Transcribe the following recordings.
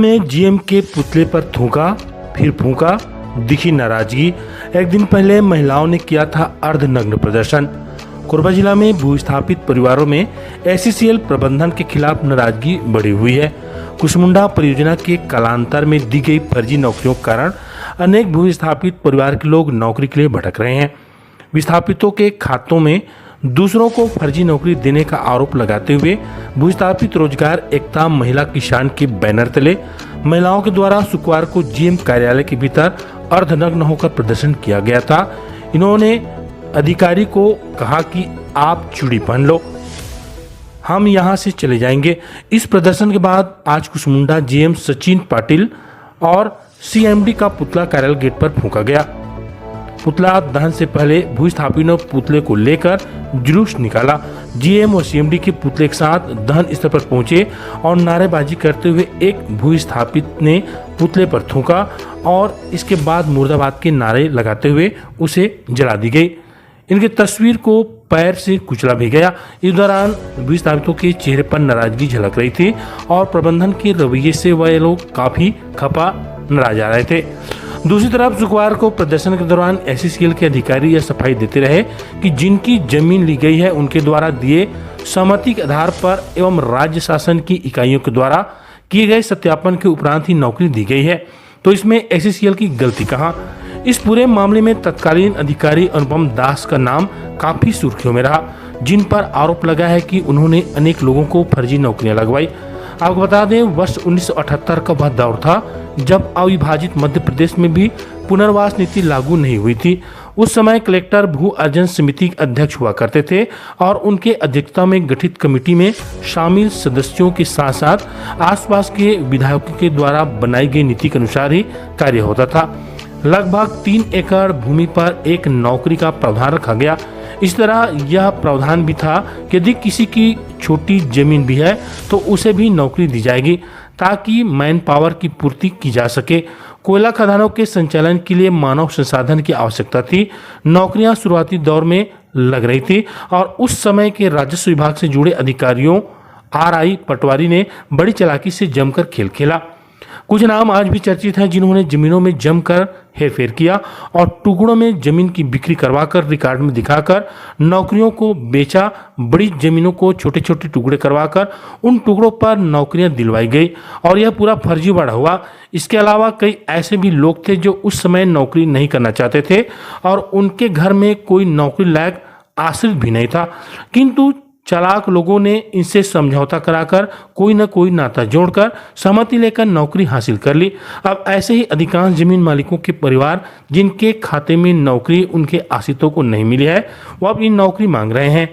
में जीएम के पुतले पर थूका, फिर फूंका, दिखी नाराजगी। एक दिन पहले महिलाओं ने किया था अर्धनग्न प्रदर्शन। कोरबा जिला में भूस्थापित परिवारों में एससीसीएल प्रबंधन के खिलाफ नाराजगी बढ़ी हुई है। कुसमुंडा परियोजना के कालांतर में दी गई फर्जी नौकरियों के कारण अनेक भूस्थापित परिवार के लोग नौकरी के लिए भटक रहे हैं। विस्थापितों के खातों में दूसरों को फर्जी नौकरी देने का आरोप लगाते हुए भूस्थापित रोजगार एकता महिला किसान के बैनर तले महिलाओं के द्वारा शुक्रवार को जीएम कार्यालय के भीतर अर्धनग्न होकर प्रदर्शन किया गया था। इन्होंने अधिकारी को कहा कि आप चूड़ी पहन लो, हम यहां से चले जाएंगे। इस प्रदर्शन के बाद आज कुसमुंडा जीएम सचिन पाटिल और सीएमडी का पुतला कार्यालय गेट पर फूंका गया। पुतला दहन से पहले भूस्थापितों ने पुतले को लेकर जुलूस निकाला। जीएम और सीएमडी के पुतले के साथ दहन स्थल पर पहुंचे और नारेबाजी करते हुए एक भूस्थापित ने पुतले पर थूका और इसके बाद मुर्दाबाद के नारे लगाते हुए उसे जला दी गई। इनकी तस्वीर को पैर से कुचला भी गया। इस दौरान विस्थापितों के चेहरे पर नाराजगी झलक रही थी और प्रबंधन के रवैये से वह लोग काफी खपा नाराज आ रहे थे। दूसरी तरफ शुक्रवार को प्रदर्शन के दौरान एससीसीएल के अधिकारी यह सफाई देते रहे कि जिनकी जमीन ली गई है उनके द्वारा दिए सहमति के आधार पर एवं राज्य शासन की इकाइयों के द्वारा किए गए सत्यापन के उपरांत ही नौकरी दी गई है, तो इसमें एससीसीएल की गलती कहाँ? इस पूरे मामले में तत्कालीन अधिकारी अनुपम दास का नाम काफी सुर्खियों में रहा, जिन पर आरोप लगा है कि उन्होंने अनेक लोगों को फर्जी नौकरियां लगवाई। आपको बता दें, वर्ष 1978 का वह दौर था जब अविभाजित मध्य प्रदेश में भी पुनर्वास नीति लागू नहीं हुई थी। उस समय कलेक्टर भू अर्जन समिति के अध्यक्ष हुआ करते थे और उनके अध्यक्षता में गठित कमेटी में शामिल सदस्यों के साथ साथ आसपास के विधायकों के द्वारा बनाई गई नीति के अनुसार ही कार्य होता था। लगभग 3 एकड़ भूमि पर एक नौकरी का प्रावधान रखा गया। इस तरह यह प्रावधान भी था कि यदि किसी की छोटी जमीन भी है तो उसे भी नौकरी दी जाएगी ताकि मैन पावर की पूर्ति की जा सके। कोयला खदानों के संचालन के लिए मानव संसाधन की आवश्यकता थी। नौकरियां शुरुआती दौर में लग रही थी और उस समय के राजस्व विभाग से जुड़े अधिकारियों आरआई पटवारी ने बड़ी चालाकी से जमकर खेल खेला। कुछ नाम आज भी चर्चित हैं जिन्होंने जमीनों में जमकर हेरफेर किया और टुकड़ों में जमीन की बिक्री करवाकर रिकॉर्ड में दिखाकर नौकरियों को बेचा। बड़ी जमीनों को छोटे छोटे टुकड़े करवाकर उन टुकड़ों पर नौकरियां दिलवाई गई और यह पूरा फर्जीवाड़ा हुआ। इसके अलावा कई ऐसे भी लोग थे जो उस समय नौकरी नहीं करना चाहते थे और उनके घर में कोई नौकरी लायक आश्रित भी नहीं था, किंतु चालाक लोगों ने इनसे समझौता कराकर कोई न कोई नाता जोड़कर सहमति लेकर नौकरी हासिल कर ली। अब ऐसे ही अधिकांश जमीन मालिकों के परिवार जिनके खाते में नौकरी उनके आश्रितों को नहीं मिली है, वो अपनी नौकरी मांग रहे हैं।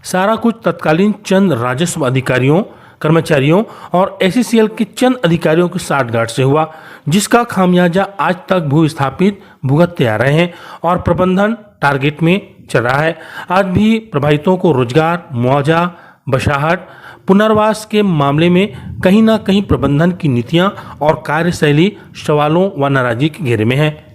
सारा कुछ तत्कालीन चंद राजस्व अधिकारियों, कर्मचारियों और एससीसीएल के चंद अधिकारियों के साठगांठ से हुआ, जिसका खामियाजा आज तक भूस्थापित भुगतते आ रहे हैं और प्रबंधन टारगेट में चल रहा है। आज भी प्रभावितों को रोजगार, मुआवजा, बसाहट, पुनर्वास के मामले में कहीं ना कहीं प्रबंधन की नीतियां और कार्यशैली सवालों व नाराजगी के घेरे में है।